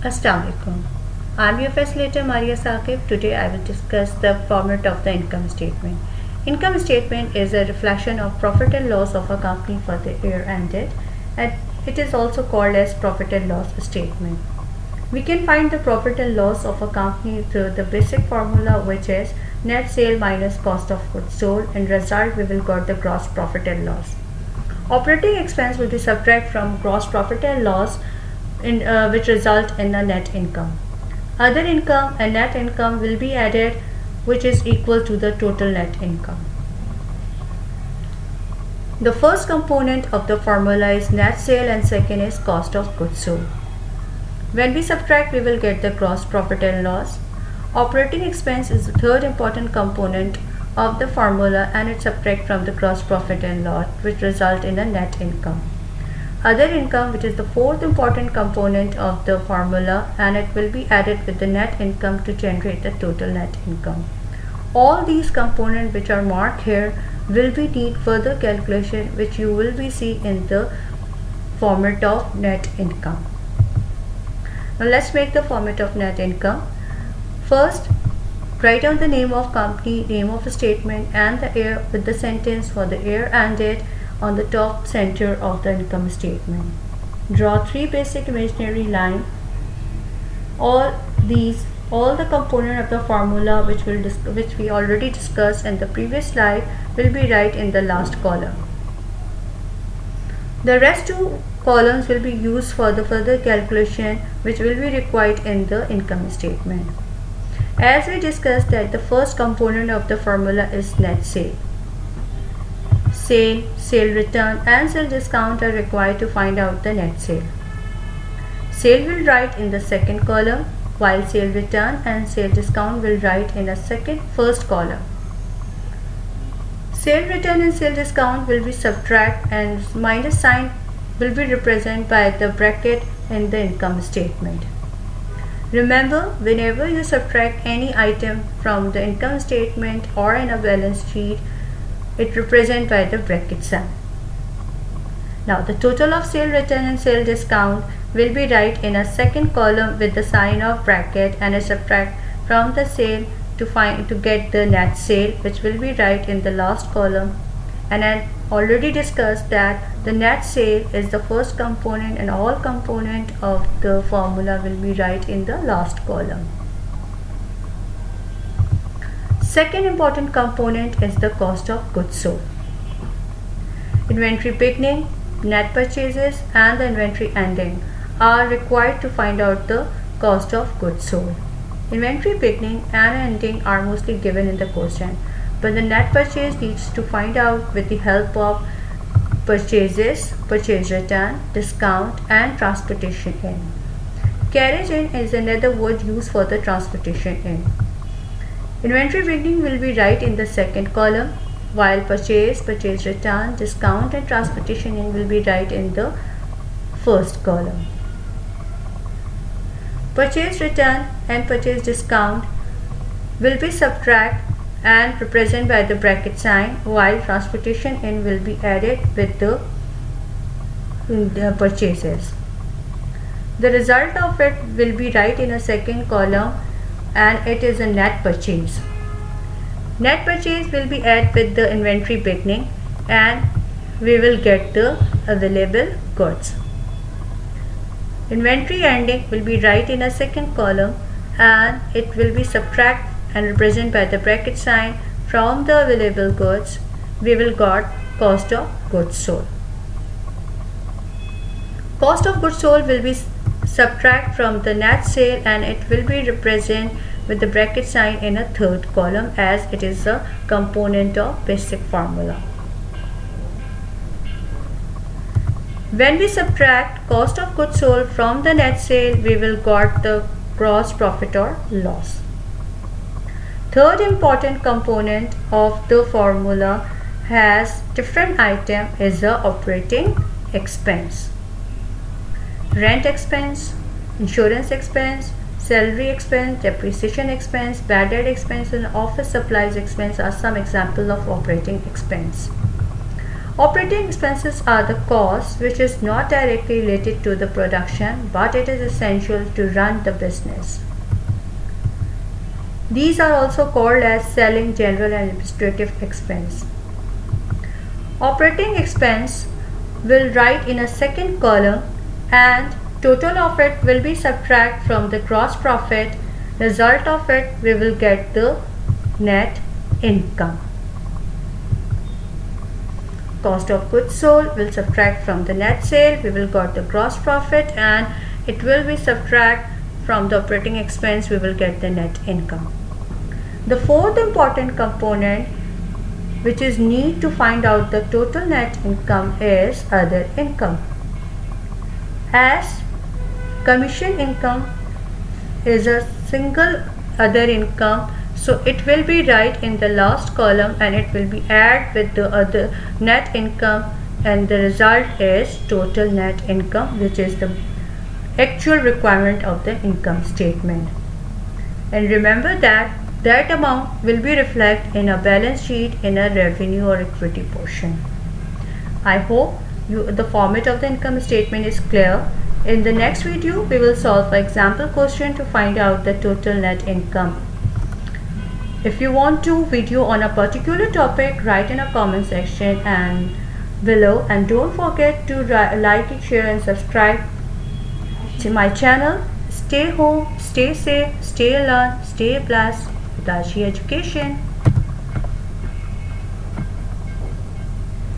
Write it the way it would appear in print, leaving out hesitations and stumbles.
Assalamu alaikum. I'm your facilitator Maria Saqib. Today I will discuss the format of the income statement. Income statement is a reflection of profit and loss of a company for the year ended, and it is also called as profit and loss statement. We can find the profit and loss of a company through the basic formula, which is net sale minus cost of goods sold. In result we will got the gross profit and loss. Operating expense will be subtract from gross profit and loss which result in a net income. Other income and net income will be added, which is equal to the total net income. The first component of the formula is net sale and second is cost of goods sold. When we subtract, we will get the gross profit and loss. Operating expense is the third important component of the formula and it subtract from the gross profit and loss, which result in a net income. Other income, which is the fourth important component of the formula, and it will be added with the net income to generate the total net income. All these components which are marked here will be need further calculation, which you will be see in the format of net income. Now let's make the format of net income. First, write down the name of company, name of a statement and the year with the sentence for the year ended on the top center of the income statement. Draw three basic imaginary lines. All the component of the formula which we already discussed in the previous slide will be right in the last column. The rest two columns will be used for the further calculation which will be required in the income statement. As we discussed that the first component of the formula is net sale. Sale, sale return and sale discount are required to find out the net sale. Sale will write in the second column while sale return and sale discount will write in a first column. Sale return and sale discount will be subtract and minus sign will be represented by the bracket in the income statement. Remember, whenever you subtract any item from the income statement or in a balance sheet, it represented by the bracket sign. Now the total of sale return and sale discount will be right in a second column with the sign of bracket and a subtract from the sale to get the net sale, which will be right in the last column. And I already discussed that the net sale is the first component and all component of the formula will be right in the last column. Second important component is the cost of goods sold. Inventory beginning, net purchases and the inventory ending are required to find out the cost of goods sold. Inventory beginning and ending are mostly given in the question, but the net purchase needs to find out with the help of purchases, purchase return, discount and transportation in. Carriage in is another word used for the transportation in. Inventory beginning will be right in the second column while purchase, purchase return, discount and transportation in will be right in the first column. Purchase return and purchase discount will be subtract and represented by the bracket sign while transportation in will be added with the purchases. The result of it will be right in a second column and it is a net purchase. Net purchase will be added with the inventory beginning and we will get the available goods. Inventory ending will be right in a second column and it will be subtract and represented by the bracket sign from the available goods. We will got cost of goods sold. Cost of goods sold will be subtract from the net sale and it will be represented with the bracket sign in a third column as it is a component of basic formula. When we subtract cost of goods sold from the net sale, we will got the gross profit or loss. Third important component of the formula has different item is the operating expense. Rent expense, insurance expense, salary expense, depreciation expense, bad debt expense and office supplies expense are some examples of operating expense. Operating expenses are the cost which is not directly related to the production, but it is essential to run the business. These are also called as selling, general and administrative expense. Operating expense will write in a second column, and total of it will be subtract from the gross profit. Result of it, we will get the net income. Cost of goods sold will subtract from the net sale, we will get the gross profit, and it will be subtract from the operating expense, we will get the net income. The fourth important component which is need to find out the total net income is other income. As commission income is a single other income, so it will be right in the last column and it will be add with the other net income, and the result is total net income, which is the actual requirement of the income statement. And remember that that amount will be reflected in a balance sheet in a revenue or equity portion. I hope the format of the income statement is clear. In the next video, we will solve an example question to find out the total net income. If you want to video on a particular topic, write in a comment section and below, and don't forget to like, share and subscribe to my channel. Stay home, stay safe, stay alert, stay blessed with Archie Education.